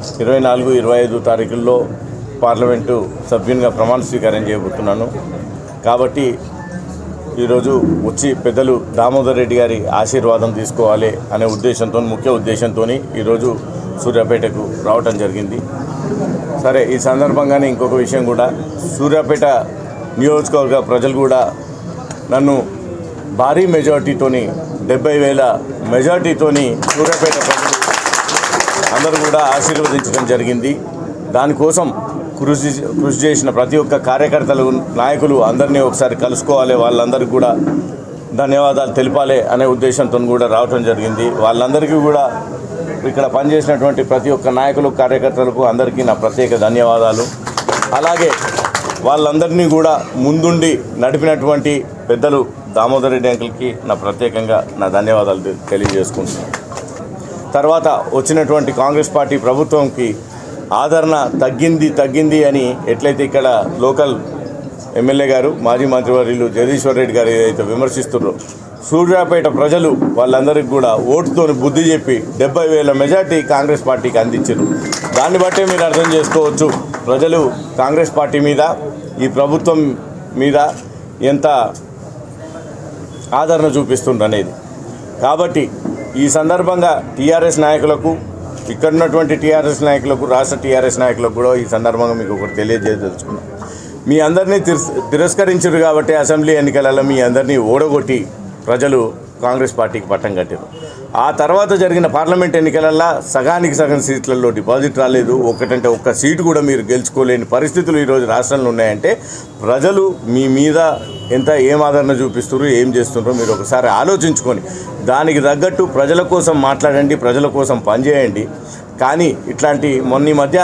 24, 25 తారీఖుల్లో parliament సభ్యునిగా ప్రమాణ స్వీకారం చేయబోతున్నాను. కాబట్టి ఈరోజు వచ్చి పెద్దలు దామోదర్ రెడ్డి గారి ఆశీర్వాదం తీసుకోవాలి అనే ఉద్దేశంతో, ముఖ్య ఉద్దేశంతో ఈరోజు సూర్యాపేటకు రావటం జరిగింది. సరే, ఈ సందర్భంగానే ఇంకొక విషయం కూడా, సూర్యాపేట నియోజకవర్గ ప్రజలు కూడా నన్ను భారీ మెజార్టీతోని 70,000 మెజార్టీతోని సూర్యాపేట ప్రజలు అందరూ కూడా ఆశీర్వదించడం జరిగింది. దానికోసం కృషి చేసిన ప్రతి ఒక్క కార్యకర్తలు, నాయకులు అందరినీ ఒకసారి కలుసుకోవాలి, వాళ్ళందరికీ కూడా ధన్యవాదాలు తెలపాలి అనే ఉద్దేశంతో కూడా రావటం జరిగింది. వాళ్ళందరికీ కూడా ఇక్కడ పనిచేసినటువంటి ప్రతి ఒక్క నాయకులు, కార్యకర్తలకు అందరికీ నా ప్రత్యేక ధన్యవాదాలు. అలాగే వాళ్ళందరినీ కూడా ముందుండి నడిపినటువంటి పెద్దలు దామోదర్ రెడ్డి అంకుల్కి నా ప్రత్యేకంగా నా ధన్యవాదాలు తెలియజేసుకుంటున్నాను. తర్వాత వచ్చినటువంటి కాంగ్రెస్ పార్టీ ప్రభుత్వంకి ఆదరణ తగ్గింది అని ఎట్లయితే ఇక్కడ లోకల్ ఎమ్మెల్యే గారు, మాజీ మంత్రివర్యులు జగదీశ్వర్ రెడ్డి గారు ఏదైతే విమర్శిస్తున్నారో, సూర్యాపేట ప్రజలు వాళ్ళందరికీ కూడా ఓటుతో బుద్ధి చెప్పి 70,000 మెజార్టీ కాంగ్రెస్ పార్టీకి అందించారు. దాన్ని బట్టే మీరు అర్థం చేసుకోవచ్చు ప్రజలు కాంగ్రెస్ పార్టీ మీద, ఈ ప్రభుత్వం మీద ఎంత ఆదరణ చూపిస్తుండ్రు అనేది. కాబట్టి ఈ సందర్భంగా టీఆర్ఎస్ నాయకులకు, ఇక్కడ ఉన్నటువంటి టీఆర్ఎస్ నాయకులకు, రాష్ట్ర టీఆర్ఎస్ నాయకులకు కూడా ఈ సందర్భంగా మీకు ఒకటి తెలియజేయదలుచుకున్నాం. మీ అందరినీ తిరస్కరించారు కాబట్టి అసెంబ్లీ ఎన్నికలలో మీ అందరినీ ఓడగొట్టి ప్రజలు కాంగ్రెస్ పార్టీకి పట్టం కట్టారు. ఆ తర్వాత జరిగిన పార్లమెంట్ ఎన్నికలలో సగానికి సగం సీట్లలో డిపాజిట్ రాలేదు. ఒకటంటే ఒక్క సీటు కూడా మీరు గెలుచుకోలేని పరిస్థితులు ఈరోజు రాష్ట్రంలో ఉన్నాయంటే ప్రజలు మీ మీద ఏం ఆదరణ చూపిస్తున్నారు, ఏం చేస్తున్నారో మీరు ఒకసారి ఆలోచించుకొని దానికి తగ్గట్టు ప్రజల కోసం మాట్లాడండి, ప్రజల కోసం పనిచేయండి. కానీ ఇట్లాంటి మొన్న మధ్య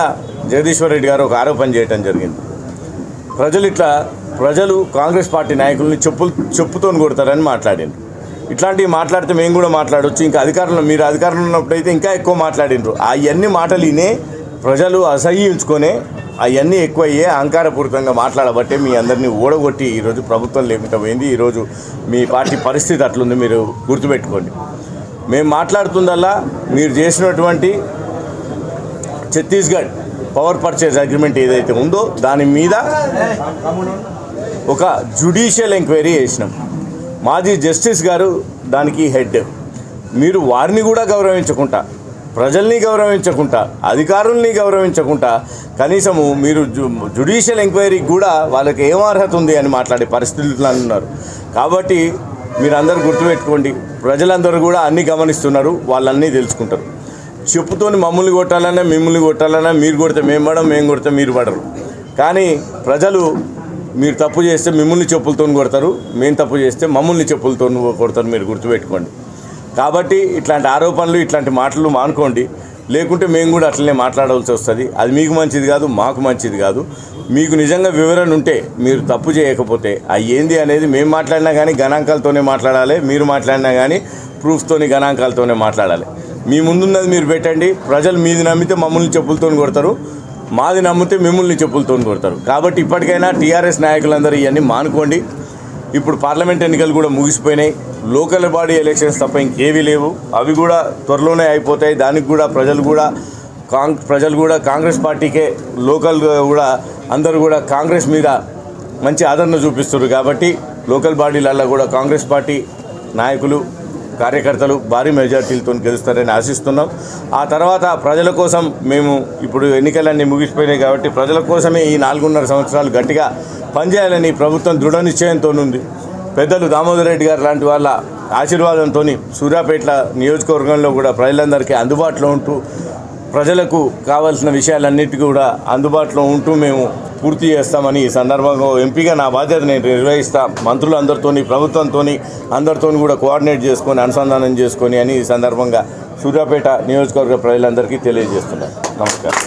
జగదీశ్వర్ రెడ్డి గారు ఒక ఆరోపణ చేయడం జరిగింది. ప్రజలు కాంగ్రెస్ పార్టీ నాయకుల్ని చెప్పుతో కొడతారని మాట్లాడిండ్రు. ఇట్లాంటివి మాట్లాడితే మేము కూడా మాట్లాడవచ్చు. ఇంకా మీరు అధికారంలో ఉన్నప్పుడైతే ఇంకా ఎక్కువ మాట్లాడిండ్రు. అవన్నీ మాటలు వినే ప్రజలు అసహ్యించుకొనే అవన్నీ ఎక్కువ అయ్యే అహంకారపూరితంగా మాట్లాడబట్టే మీ అందరినీ ఓడగొట్టి ఈరోజు ప్రభుత్వం లేకుండా పోయింది. ఈరోజు మీ పార్టీ పరిస్థితి అట్లుంది, మీరు గుర్తుపెట్టుకోండి. మేము మాట్లాడుతుందల్లా మీరు చేసినటువంటి ఛత్తీస్గఢ్ పవర్ పర్చేజ్ అగ్రిమెంట్ ఏదైతే ఉందో దాని మీద ఒక జ్యుడిషియల్ ఎంక్వైరీ చేసినాం. మాజీ జస్టిస్ గారు దానికి హెడ్. మీరు వారిని కూడా గౌరవించకుండా, ప్రజల్ని గౌరవించకుండా, అధికారుల్ని గౌరవించకుండా కనీసము మీరు జ్యుడిషియల్ ఎంక్వైరీకి కూడా వాళ్ళకి ఏం అర్హత ఉంది అని మాట్లాడే పరిస్థితులు ఉన్నారు. కాబట్టి మీరందరూ గుర్తుపెట్టుకోండి, ప్రజలందరూ కూడా అన్నీ గమనిస్తున్నారు, వాళ్ళన్నీ తెలుసుకుంటారు. చెప్పుతోని మమ్మల్ని కొట్టాలన్నా, మిమ్మల్ని కొట్టాలన్నా, మీరు కొడితే మేము పడం, మేము కొడితే మీరు పడరు. కానీ ప్రజలు మీరు తప్పు చేస్తే మిమ్మల్ని చెప్పులతో కొడతారు, మేము తప్పు చేస్తే మమ్మల్ని చెప్పులతో కొడతారు, మీరు గుర్తుపెట్టుకోండి. కాబట్టి ఇట్లాంటి ఆరోపణలు, ఇట్లాంటి మాటలు మానుకోండి. లేకుంటే మేము కూడా అట్లనే మాట్లాడవలసి వస్తుంది. అది మీకు మంచిది కాదు, మాకు మంచిది కాదు. మీకు నిజంగా వివరణ ఉంటే, మీరు తప్పు చేయకపోతే అవి ఏంది అనేది మేము మాట్లాడినా కానీ గణాంకాలతోనే మాట్లాడాలి, మీరు మాట్లాడినా కానీ ప్రూఫ్తోని గణాంకాలతోనే మాట్లాడాలి. మీ ముందున్నది మీరు పెట్టండి. ప్రజలు మీది నమ్మితే మమ్మల్ని చెప్పులతో కొడతారు, మాది నమ్మితే మిమ్మల్ని చెప్పులతో కొడతారు. కాబట్టి ఇప్పటికైనా టీఆర్ఎస్ నాయకులందరూ ఇవన్నీ మానుకోండి. ఇప్పుడు పార్లమెంట్ ఎన్నికలు కూడా ముగిసిపోయినాయి. లోకల్ బాడీ ఎలక్షన్స్ తప్ప ఇంకేవీ లేవు. అవి కూడా త్వరలోనే అయిపోతాయి. దానికి కూడా ప్రజలు కూడా కాంగ్రెస్ పార్టీకే, లోకల్ కూడా అందరూ కూడా కాంగ్రెస్ మీద మంచి ఆదరణ చూపిస్తారు. కాబట్టి లోకల్ బాడీలలో కూడా కాంగ్రెస్ పార్టీ నాయకులు, కార్యకర్తలు భారీ మెజార్టీలతో గెలుస్తారని ఆశిస్తున్నాం. ఆ తర్వాత ప్రజల కోసం మేము ఇప్పుడు ఎన్నికలన్నీ ముగిసిపోయినాయి కాబట్టి ప్రజల కోసమే ఈ 4.5 సంవత్సరాలు గట్టిగా పనిచేయాలని ప్రభుత్వం దృఢ నిశ్చయంతో ఉంది. పెద్దలు దామోదర్ రెడ్డి గారు లాంటి వాళ్ళ ఆశీర్వాదంతో సూర్యాపేట నియోజకవర్గంలో కూడా ప్రజలందరికీ అందుబాటులో ఉంటూ, ప్రజలకు కావాల్సిన విషయాలన్నిటికీ కూడా అందుబాటులో ఉంటూ మేము పూర్తి చేస్తామని ఈ సందర్భంగా ఎంపీగా నా బాధ్యత నేను నిర్వహిస్తా. మంత్రులందరితో, ప్రభుత్వంతో అందరితో కూడా కోఆర్డినేట్ చేసుకొని, అనుసంధానం చేసుకొని అని ఈ సందర్భంగా సూర్యాపేట నియోజకవర్గ ప్రజలందరికీ తెలియజేస్తున్నాను. నమస్కారం.